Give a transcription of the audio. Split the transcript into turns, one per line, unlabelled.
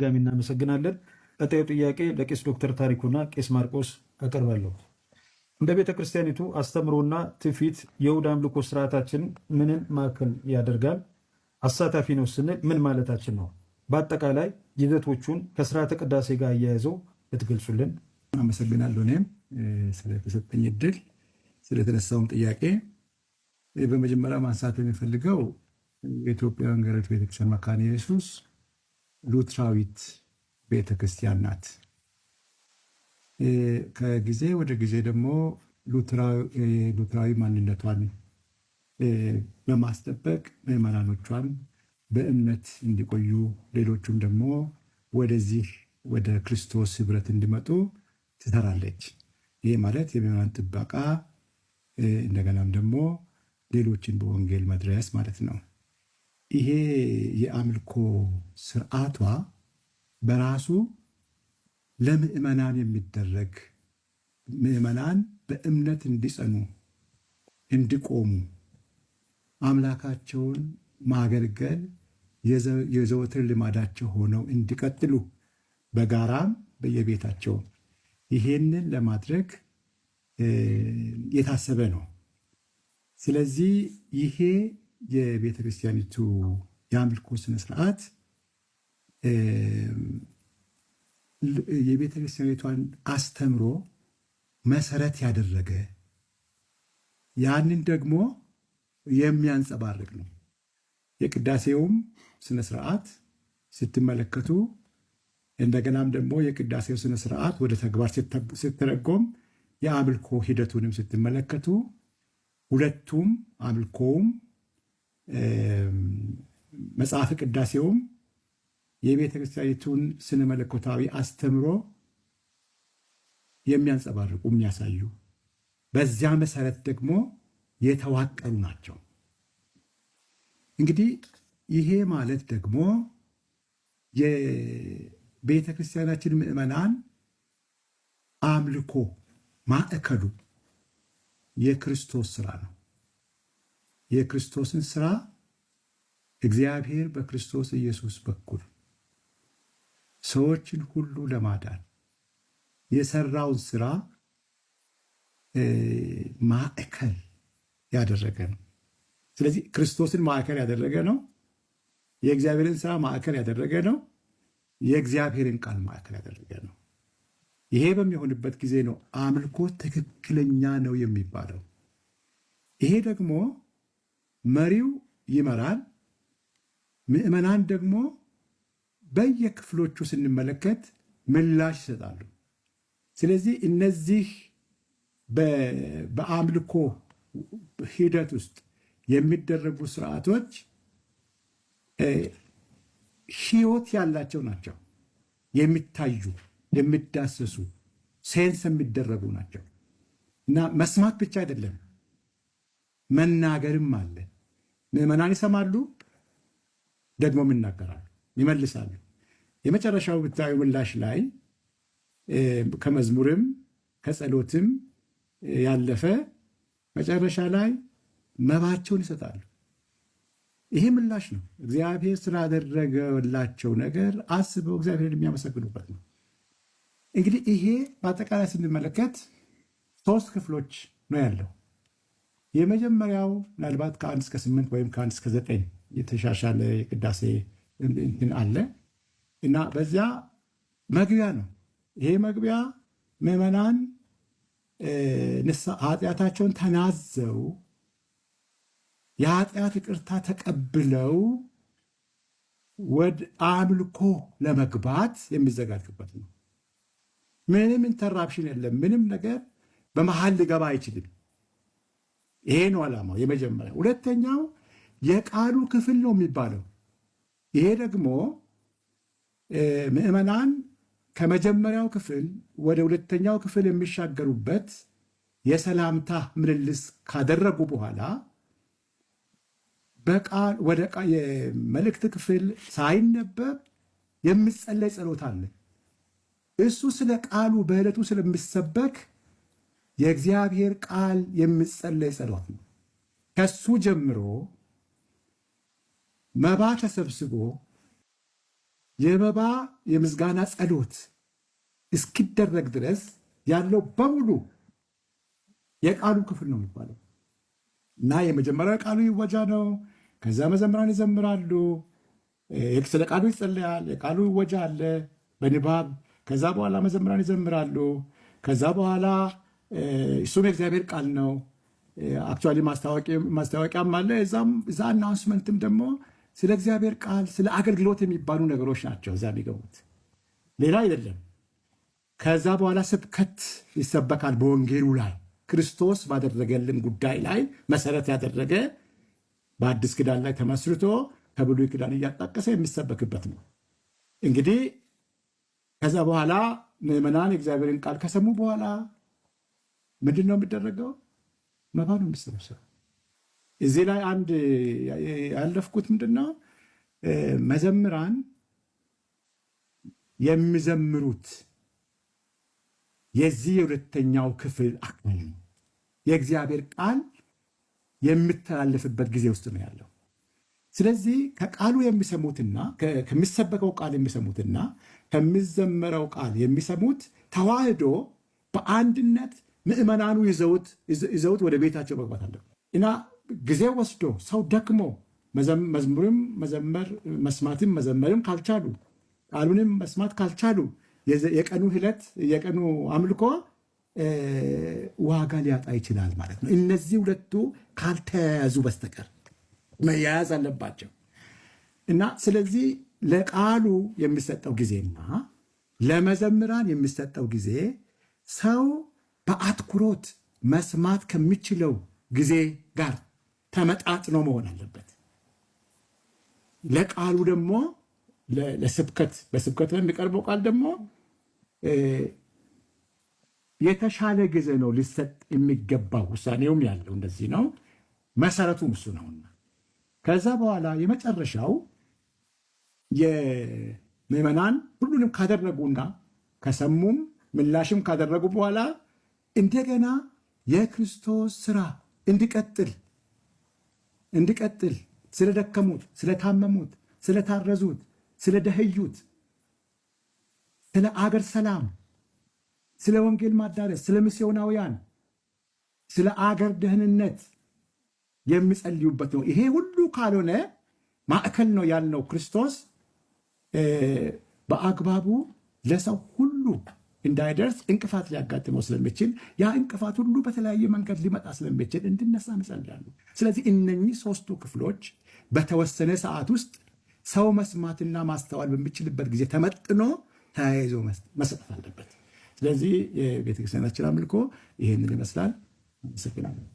ጋሚ እናመሰግናለን። ቀጣዩ ጥያቄ ለቄስ ዶክተር ታሪኩና ቄስ ማርቆስ አቀርባለሁ። እንደ ቤተ ክርስቲያኒቱ አስተምሮና ትውፊት የእሑድ አምልኮ ስርዓታችን ምንን ማዕከል ያደርጋል? አሳታፊ ነው ስንል ምን ማለታችን ነው? በአጠቃላይ ይዘቶቹን ከስርዓተ ቅዳሴ ጋር አያይዘው ልትገልጹልን።
አመሰግናለሁ። እኔም ስለተሰጠኝ እድል ስለተነሳውም ጥያቄ በመጀመሪያ ማንሳት የሚፈልገው የኢትዮጵያ ወንጌላዊት ቤተክርስቲያን መካነ ኢየሱስ ሉትራዊት ቤተክርስቲያን ናት። ከጊዜ ወደ ጊዜ ደግሞ ሉትራዊ ማንነቷን በማስጠበቅ ምዕመናኖቿን በእምነት እንዲቆዩ ሌሎቹም ደግሞ ወደዚህ ወደ ክርስቶስ ህብረት እንዲመጡ ትሰራለች። ይህ ማለት የምዕመናን ጥበቃ እንደገናም ደግሞ ሌሎችን በወንጌል መድረስ ማለት ነው። ይሄ የአምልኮ ስርዓቷ በራሱ ለምዕመናን የሚደረግ ምዕመናን በእምነት እንዲጸኑ እንዲቆሙ አምላካቸውን ማገልገል የዘወትር ልማዳቸው ሆነው እንዲቀጥሉ በጋራም በየቤታቸው ይሄንን ለማድረግ የታሰበ ነው። ስለዚህ ይሄ የቤተ ክርስቲያኒቱ የአምልኮ ስነስርዓት የቤተ ክርስቲያኒቷን አስተምሮ መሰረት ያደረገ ያንን ደግሞ የሚያንጸባርቅ ነው። የቅዳሴውም ስነስርዓት ስትመለከቱ እንደገናም ደግሞ የቅዳሴው ስነስርዓት ወደ ተግባር ስትተረጎም የአምልኮ ሂደቱንም ስትመለከቱ ሁለቱም አምልኮውም መጽሐፍ ቅዳሴውም የቤተ ክርስቲያኒቱን ስነ መለኮታዊ አስተምሮ የሚያንጸባርቁ የሚያሳዩ በዚያ መሰረት ደግሞ የተዋቀሩ ናቸው። እንግዲህ ይሄ ማለት ደግሞ የቤተ ክርስቲያናችን ምዕመናን አምልኮ ማዕከሉ የክርስቶስ ስራ ነው። የክርስቶስን ስራ እግዚአብሔር በክርስቶስ ኢየሱስ በኩል ሰዎችን ሁሉ ለማዳን የሰራውን ስራ ማዕከል ያደረገ ነው። ስለዚህ ክርስቶስን ማዕከል ያደረገ ነው። የእግዚአብሔርን ስራ ማዕከል ያደረገ ነው። የእግዚአብሔርን ቃል ማዕከል ያደረገ ነው። ይሄ በሚሆንበት ጊዜ ነው አምልኮ ትክክለኛ ነው የሚባለው። ይሄ ደግሞ መሪው ይመራል፣ ምዕመናን ደግሞ በየክፍሎቹ ስንመለከት ምላሽ ይሰጣሉ። ስለዚህ እነዚህ በአምልኮ ሂደት ውስጥ የሚደረጉ ስርዓቶች ህይወት ያላቸው ናቸው። የሚታዩ የሚዳሰሱ ሴንስ የሚደረጉ ናቸው እና መስማት ብቻ አይደለም መናገርም አለ። ምዕመናን ይሰማሉ፣ ደግሞ ይናገራሉ፣ ይመልሳሉ። የመጨረሻው ብታዩ ምላሽ ላይ ከመዝሙርም ከጸሎትም ያለፈ መጨረሻ ላይ መባቸውን ይሰጣሉ። ይሄ ምላሽ ነው። እግዚአብሔር ስላደረገላቸው ነገር አስበው እግዚአብሔርን የሚያመሰግኑበት ነው። እንግዲህ ይሄ በአጠቃላይ ስንመለከት 3 ክፍሎች ነው ያለው። የመጀመሪያው ምናልባት ከ1 እስከ 8 ወይም ከ1 እስከ 9 የተሻሻለ የቅዳሴ እንትን አለ እና በዚያ መግቢያ ነው። ይሄ መግቢያ ምዕመናን ኃጢአታቸውን ተናዘው የኃጢአት ይቅርታ ተቀብለው ወደ አምልኮ ለመግባት የሚዘጋጁበት ነው። ምንም ኢንተራፕሽን የለም። ምንም ነገር በመሃል ሊገባ አይችልም። ይሄ ነው ዓላማው የመጀመሪያ። ሁለተኛው የቃሉ ክፍል ነው የሚባለው። ይሄ ደግሞ ምዕመናን ከመጀመሪያው ክፍል ወደ ሁለተኛው ክፍል የሚሻገሩበት የሰላምታ ምልልስ ካደረጉ በኋላ በቃል ወደ የመልእክት ክፍል ሳይነበብ የሚጸለይ ጸሎት አለ። እሱ ስለ ቃሉ በዕለቱ ስለሚሰበክ የእግዚአብሔር ቃል የሚጸለይ ጸሎት ነው። ከሱ ጀምሮ መባ ተሰብስቦ የመባ የምስጋና ጸሎት እስኪደረግ ድረስ ያለው በሙሉ የቃሉ ክፍል ነው የሚባለው እና የመጀመሪያው ቃሉ ይወጃ ነው። ከዛ መዘምራን ይዘምራሉ፣ ስለ ቃሉ ይጸለያል፣ የቃሉ ይወጃ አለ በንባብ። ከዛ በኋላ መዘምራን ይዘምራሉ። ከዛ በኋላ እሱም የእግዚአብሔር ቃል ነው። አክቹዋሊ ማስታወቂያም አለ እዛ አናውንስመንትም ደግሞ ስለ እግዚአብሔር ቃል ስለ አገልግሎት የሚባሉ ነገሮች ናቸው እዛ የሚገቡት፣ ሌላ አይደለም። ከዛ በኋላ ስብከት ይሰበካል በወንጌሉ ላይ ክርስቶስ ባደረገልን ጉዳይ ላይ መሰረት ያደረገ በአዲስ ኪዳን ላይ ተመስርቶ ከብሉይ ኪዳን እያጣቀሰ የሚሰበክበት ነው። እንግዲህ ከዛ በኋላ ምዕመናን የእግዚአብሔርን ቃል ከሰሙ በኋላ ምንድን ነው የሚደረገው? መባ ነው የሚሰበሰበው። እዚህ ላይ አንድ ያለፍኩት ምንድን ነው፣ መዘምራን የሚዘምሩት የዚህ የሁለተኛው ክፍል አካል ነው። የእግዚአብሔር ቃል የሚተላለፍበት ጊዜ ውስጥ ነው ያለው። ስለዚህ ከቃሉ የሚሰሙትና ከሚሰበከው ቃል የሚሰሙትና ከሚዘመረው ቃል የሚሰሙት ተዋህዶ በአንድነት ምዕመናኑ ይዘውት ወደ ቤታቸው መግባት አለ እና ጊዜ ወስዶ ሰው ደክሞ መዝሙርም መዘመር መስማትም መዘመርም ካልቻሉ ቃሉንም መስማት ካልቻሉ የቀኑ ህለት የቀኑ አምልኮ ዋጋ ሊያጣ ይችላል ማለት ነው። እነዚህ ሁለቱ ካልተያያዙ በስተቀር መያያዝ አለባቸው እና ስለዚህ ለቃሉ የሚሰጠው ጊዜና ለመዘምራን የሚሰጠው ጊዜ ሰው በአትኩሮት መስማት ከሚችለው ጊዜ ጋር ተመጣጥኖ መሆን አለበት። ለቃሉ ደግሞ ለስብከት በስብከት የሚቀርበው ቃል ደግሞ የተሻለ ጊዜ ነው ሊሰጥ የሚገባው። ውሳኔውም ያለው እንደዚህ ነው፣ መሰረቱም እሱ ነውና ከዛ በኋላ የመጨረሻው የምዕመናን ሁሉንም ካደረጉና ከሰሙም ምላሽም ካደረጉ በኋላ እንደገና የክርስቶስ ስራ እንዲቀጥል ስለደከሙት፣ ስለታመሙት፣ ስለታረዙት፣ ስለደህዩት፣ ስለ አገር ሰላም፣ ስለ ወንጌል ማዳረስ፣ ስለ ሚስዮናውያን፣ ስለ አገር ደህንነት የሚጸልዩበት ነው። ይሄ ሁሉ ካልሆነ ማዕከል ነው ያልነው ክርስቶስ በአግባቡ ለሰው ሁሉ እንዳይደርስ እንቅፋት ሊያጋጥመው ስለሚችል ያ እንቅፋት ሁሉ በተለያየ መንገድ ሊመጣ ስለሚችል እንድነሳ እንጸልያሉ። ስለዚህ እነኚህ ሶስቱ ክፍሎች በተወሰነ ሰዓት ውስጥ ሰው መስማትና ማስተዋል በሚችልበት ጊዜ ተመጥኖ ተያይዞ መሰጠት አለበት። ስለዚህ የቤተክርስቲያናችን አምልኮ ይህንን ይመስላል። አመሰግናለሁ።